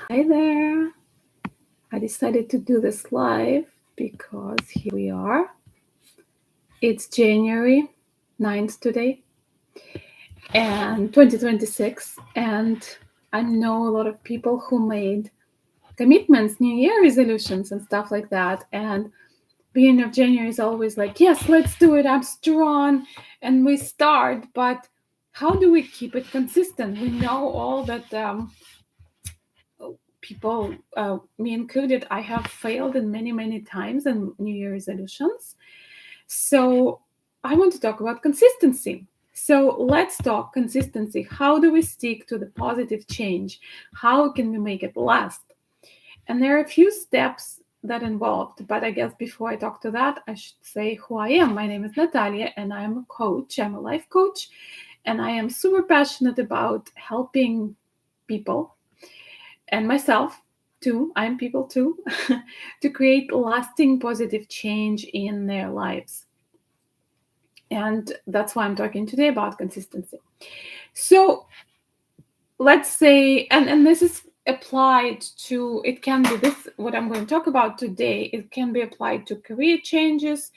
Hi there. I decided to do this live because here we are. It's January 9th today and 2026. And I know a lot of people who made commitments, New Year resolutions, and stuff like that. And beginning of January is always like, yes, let's do it. I'm strong. And we start. But how do we keep it consistent? We know all that people, me included, I have failed in many times in New Year resolutions. So I want to talk about consistency. So let's talk consistency. How do we stick to the positive change? How can we make it last? And there are a few steps that involved, but I guess before I talk to that, I should say who I am. My name is Natalia, and I'm a coach. I'm a life coach, and I am super passionate about helping people and myself too, I'm people too, to create lasting positive change in their lives. And that's why I'm talking today about consistency. So let's say, and this is applied to, it can be this, what I'm going to talk about today, it can be applied to career changes,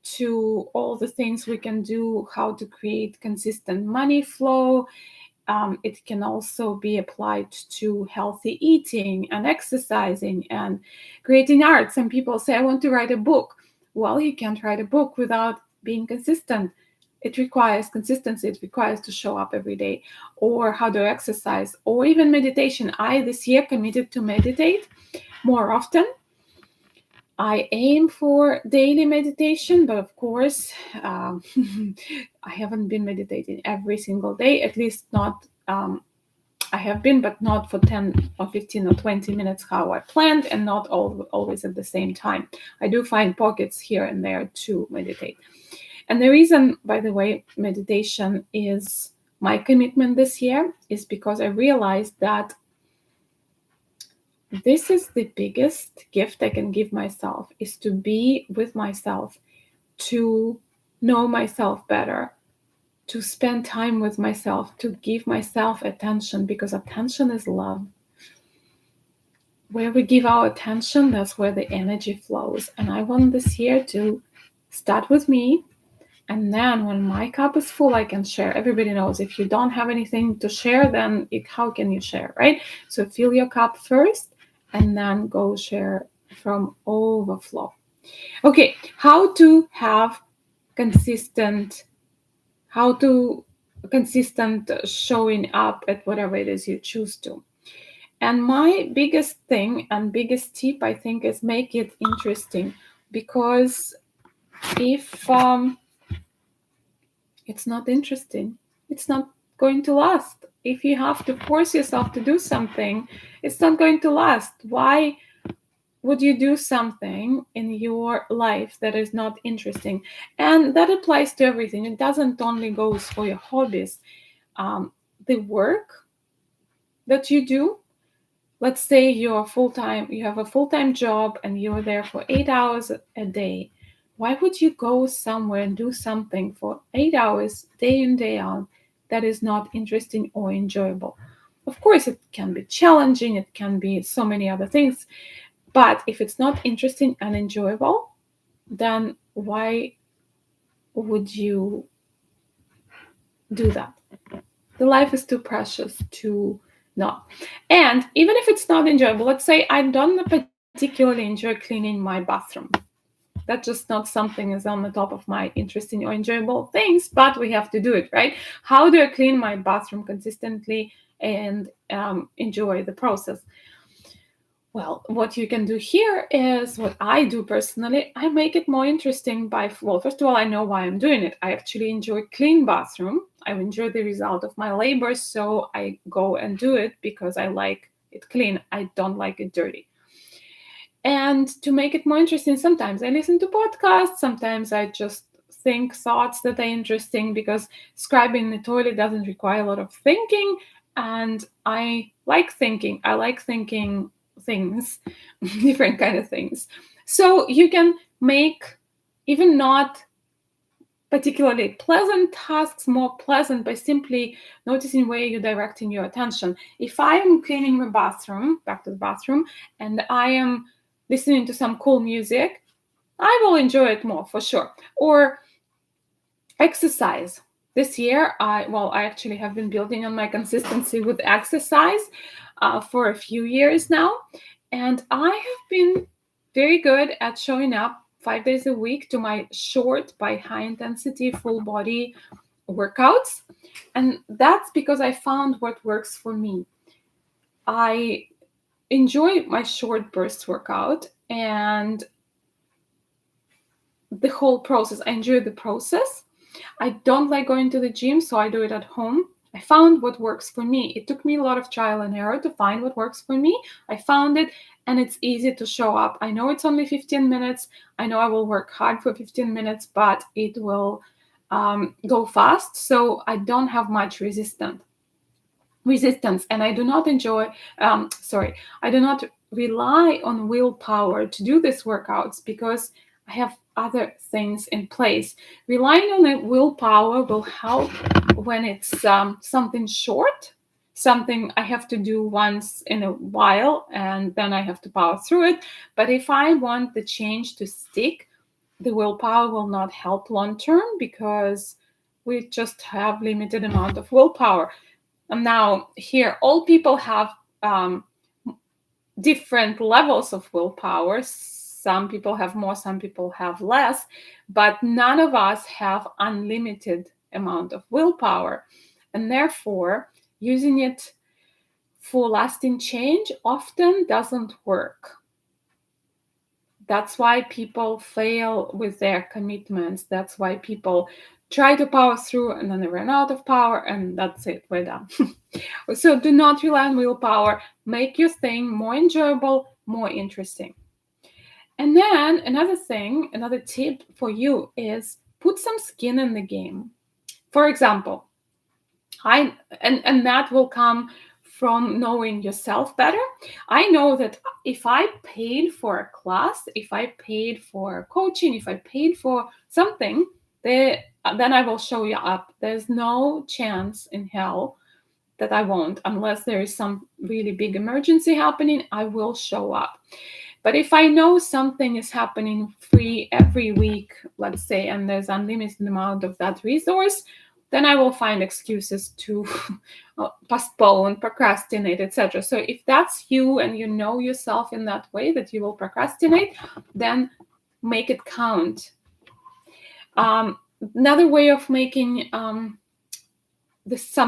to all the things we can do, how to create consistent money flow. It can also be applied to healthy eating and exercising and creating art. Some people say, I want to write a book. Well, you can't write a book without being consistent. It requires consistency. It requires to show up every day, or how to exercise, or even meditation. I this year committed to meditate more often. I aim for daily meditation, but of course, I haven't been meditating every single day, at least not. I have been, but not for 10 or 15 or 20 minutes how I planned, and not always at the same time. I do find pockets here and there to meditate. And the reason, by the way, meditation is my commitment this year is because I realized that this is the biggest gift I can give myself, is to be with myself, to know myself better, to spend time with myself, to give myself attention, because attention is love. Where we give our attention, that's where the energy flows. And I want this year to start with me. And then when my cup is full, I can share. Everybody knows if you don't have anything to share, then how can you share, right? So fill your cup first and then go share from overflow. Okay, how to have consistent, how to consistent showing up at whatever it is you choose to. And my biggest thing and biggest tip, I think, is make it interesting, because if it's not interesting, it's not going to last. If you have to force yourself to do something, it's not going to last. Why would you do something in your life that is not interesting? And that applies to everything. It doesn't only goes for your hobbies. The work that you do, let's say you have a full-time job and you're there for 8 hours a day. Why would you go somewhere and do something for 8 hours day in day out that is not interesting or enjoyable? Of course, it can be challenging, it can be so many other things, but if it's not interesting and enjoyable, then why would you do that? The life is too precious to not. And even if it's not enjoyable, let's say I don't particularly enjoy cleaning my bathroom. That's just not something is on the top of my interesting or enjoyable things, but we have to do it, right? How do I clean my bathroom consistently and enjoy the process? Well, what you can do here is what I do personally. I make it more interesting by, well, first of all, I know why I'm doing it. I actually enjoy clean bathroom. I enjoy the result of my labor, so I go and do it because I like it clean. I don't like it dirty. And to make it more interesting, sometimes I listen to podcasts, sometimes I just think thoughts that are interesting, because scribing in the toilet doesn't require a lot of thinking, and I like thinking. I like thinking things, different kind of things. So you can make even not particularly pleasant tasks more pleasant by simply noticing where you're directing your attention. If I am cleaning my bathroom, back to the bathroom, and I am listening to some cool music, I will enjoy it more for sure. Or exercise. This year, I actually have been building on my consistency with exercise for a few years now, and I have been very good at showing up 5 days a week to my short by high intensity full body workouts, and that's because I found what works for me. I enjoy my short burst workout and the whole process. I enjoy the process. I don't like going to the gym, so I do it at home. I found what works for me. It took me a lot of trial and error to find what works for me. I found it, and it's easy to show up. I know it's only 15 minutes. I know I will work hard for 15 minutes, but it will go fast. So I don't have much resistance, and I do not I do not rely on willpower to do these workouts because I have other things in place. Relying on the willpower will help when it's something short, something I have to do once in a while, and then I have to power through it. But if I want the change to stick, the willpower will not help long term because we just have limited amount of willpower. And now here, all people have different levels of willpower. Some people have more, some people have less, but none of us have unlimited amount of willpower. And therefore, using it for lasting change often doesn't work. That's why people fail with their commitments. That's why people try to power through and then they run out of power, and that's it, we're done. So do not rely on willpower. Make your thing more enjoyable, more interesting. And then another tip for you is put some skin in the game. For example, and that will come from knowing yourself better. I know that if I paid for a class, if I paid for coaching, if I paid for something, then I will show you up. There's no chance in hell that I won't, unless there is some really big emergency happening. I will show up. But if I know something is happening free every week, let's say, and there's unlimited amount of that resource, then I will find excuses to postpone, procrastinate, etc. So if that's you and you know yourself in that way that you will procrastinate, then make it count. Another way of making some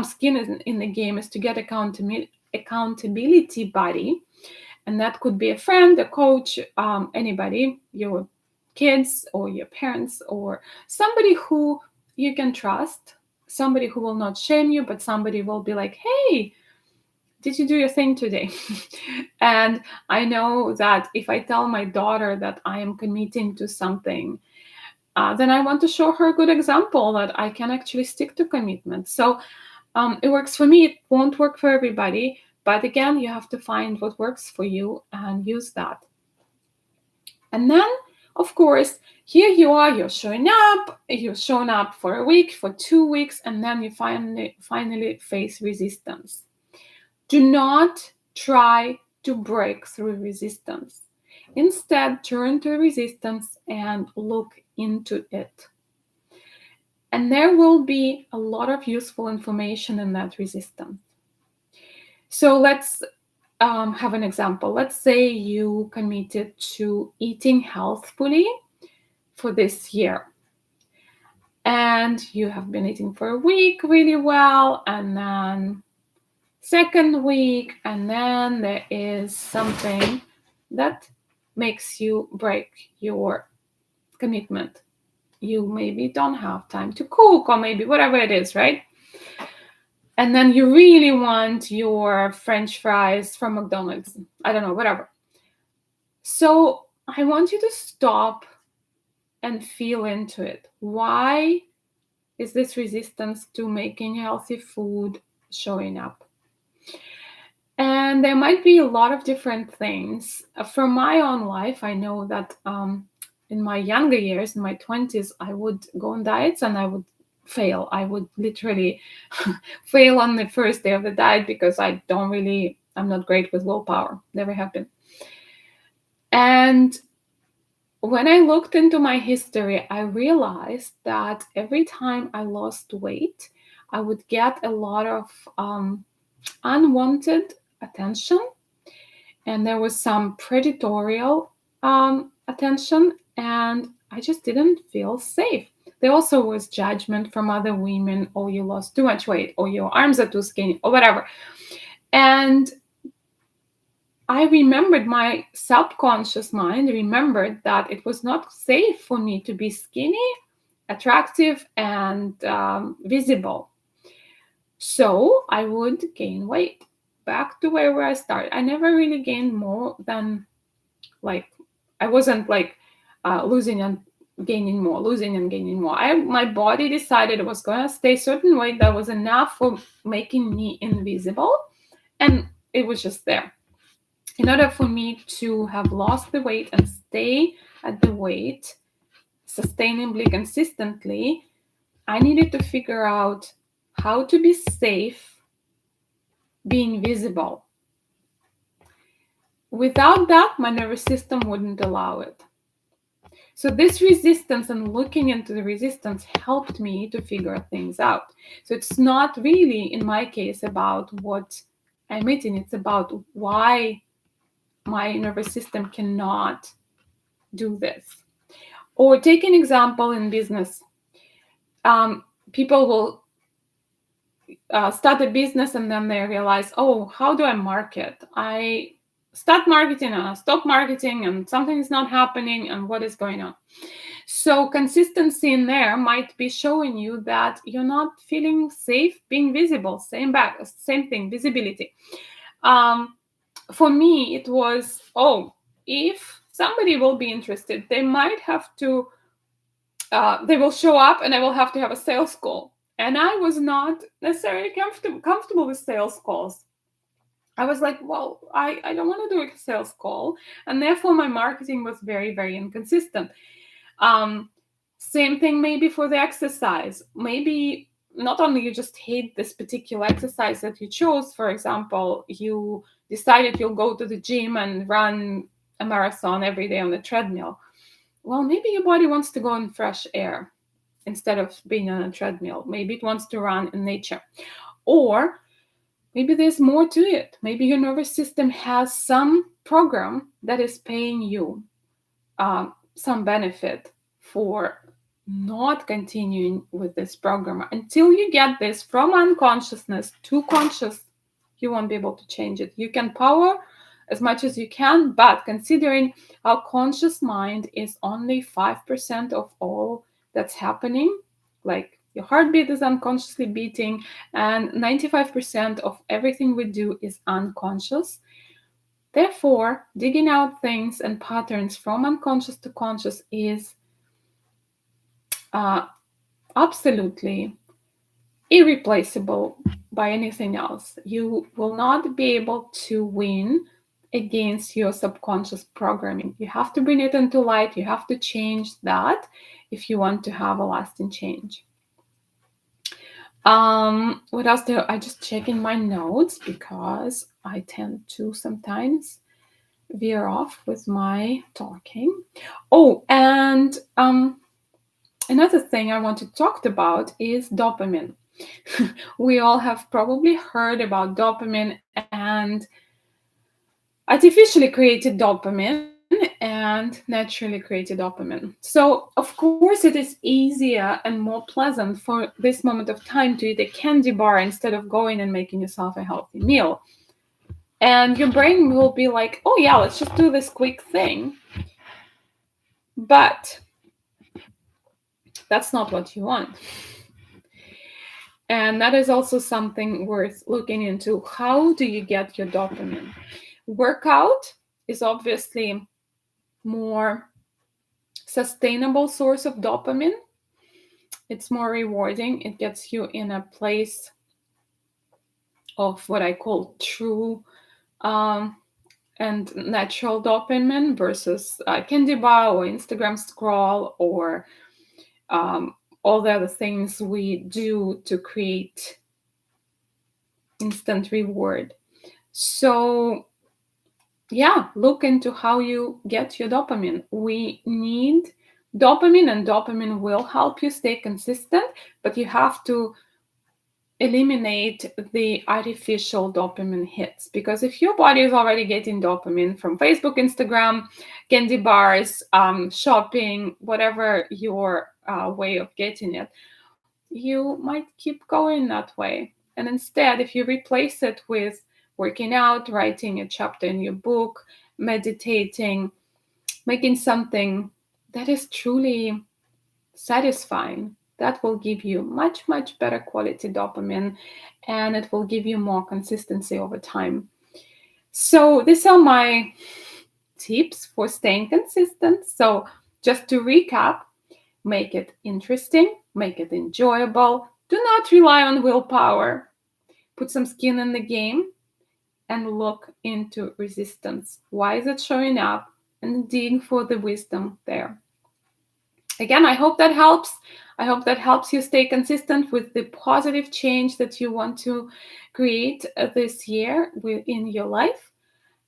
skin in the game is to get accountability buddy. And that could be a friend, a coach, anybody, your kids or your parents, or somebody who you can trust, somebody who will not shame you, but somebody will be like, hey, did you do your thing today? And I know that if I tell my daughter that I am committing to something, then I want to show her a good example that I can actually stick to commitment. So it works for me. It won't work for everybody. But again, you have to find what works for you and use that. And then, of course, here you are, you're showing up for a week, for 2 weeks, and then you finally face resistance. Do not try to break through resistance. Instead, turn to resistance and look into it. And there will be a lot of useful information in that resistance. So let's have an example. Let's say you committed to eating healthfully for this year. And you have been eating for a week really well, and then second week, and then there is something that makes you break your commitment. You maybe don't have time to cook, or maybe whatever it is, right? And then you really want your French fries from McDonald's. I don't know, whatever. So I want you to stop and feel into it. Why is this resistance to making healthy food showing up? And there might be a lot of different things. From my own life, I know that in my younger years, in my 20s, I would go on diets and I would fail. I would literally fail on the first day of the diet because I'm not great with willpower. Never have been. And when I looked into my history, I realized that every time I lost weight, I would get a lot of unwanted attention, and there was some predatorial attention, and I just didn't feel safe. There also was judgment from other women, oh, you lost too much weight, or your arms are too skinny, or whatever. And I remembered, my subconscious mind remembered that it was not safe for me to be skinny, attractive, and visible. So I would gain weight back to where I started. I never really gained more than, like, I wasn't like losing and gaining more, losing and gaining more. My body decided it was going to stay certain weight that was enough for making me invisible, and it was just there. In order for me to have lost the weight and stay at the weight sustainably, consistently, I needed to figure out how to be safe being visible. Without that, my nervous system wouldn't allow it. So this resistance and looking into the resistance helped me to figure things out. So it's not really, in my case, about what I'm eating. It's about why my nervous system cannot do this. Or take an example in business. People will start a business and then they realize, oh, how do I market? I start marketing and I stop marketing and something is not happening, and what is going on? So consistency in there might be showing you that you're not feeling safe being visible. Same thing, visibility. For me, it was, if somebody will be interested, they might have to, they will show up and I will have to have a sales call. And I was not necessarily comfortable with sales calls. I was like, well, I don't want to do a sales call. And therefore, my marketing was very, very inconsistent. Same thing maybe for the exercise. Maybe not only you just hate this particular exercise that you chose, for example, you decided you'll go to the gym and run a marathon every day on the treadmill. Well, maybe your body wants to go in fresh air instead of being on a treadmill. Maybe it wants to run in nature. Or maybe there's more to it. Maybe your nervous system has some program that is paying you some benefit for not continuing with this program. Until you get this from unconsciousness to conscious, you won't be able to change it. You can power as much as you can, but considering our conscious mind is only 5% of all that's happening, like your heartbeat is unconsciously beating, and 95% of everything we do is unconscious. Therefore, digging out things and patterns from unconscious to conscious is absolutely irreplaceable by anything else. You will not be able to win against your subconscious programming. You have to bring it into light. You have to change that if you want to have a lasting change. What else I just check in my notes because I tend to sometimes veer off with my talking. Oh, and another thing I want to talk about is dopamine. We all have probably heard about dopamine and artificially created dopamine and naturally created dopamine. So, of course, it is easier and more pleasant for this moment of time to eat a candy bar instead of going and making yourself a healthy meal. And your brain will be like, oh, yeah, let's just do this quick thing. But that's not what you want. And that is also something worth looking into. How do you get your dopamine? Workout is obviously more sustainable source of dopamine. It's more rewarding. It gets you in a place of what I call true and natural dopamine versus candy bar or Instagram scroll or all the other things we do to create instant reward. So yeah, look into how you get your dopamine. We need dopamine, and dopamine will help you stay consistent, but you have to eliminate the artificial dopamine hits, because if your body is already getting dopamine from Facebook, Instagram, candy bars, shopping, whatever your way of getting it, you might keep going that way. And instead, if you replace it with working out, writing a chapter in your book, meditating, making something that is truly satisfying, that will give you much, much better quality dopamine, and it will give you more consistency over time. So these are my tips for staying consistent. So just to recap, make it interesting, make it enjoyable. Do not rely on willpower. Put some skin in the game and look into resistance. Why is it showing up? And dig for the wisdom there. Again, I hope that helps. I hope that helps you stay consistent with the positive change that you want to create this year in your life.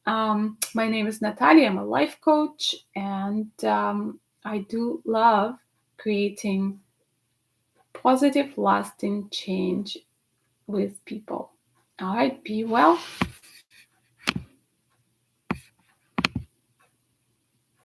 My name is Natalia. I'm a life coach, and I do love creating positive, lasting change with people. All right, be well.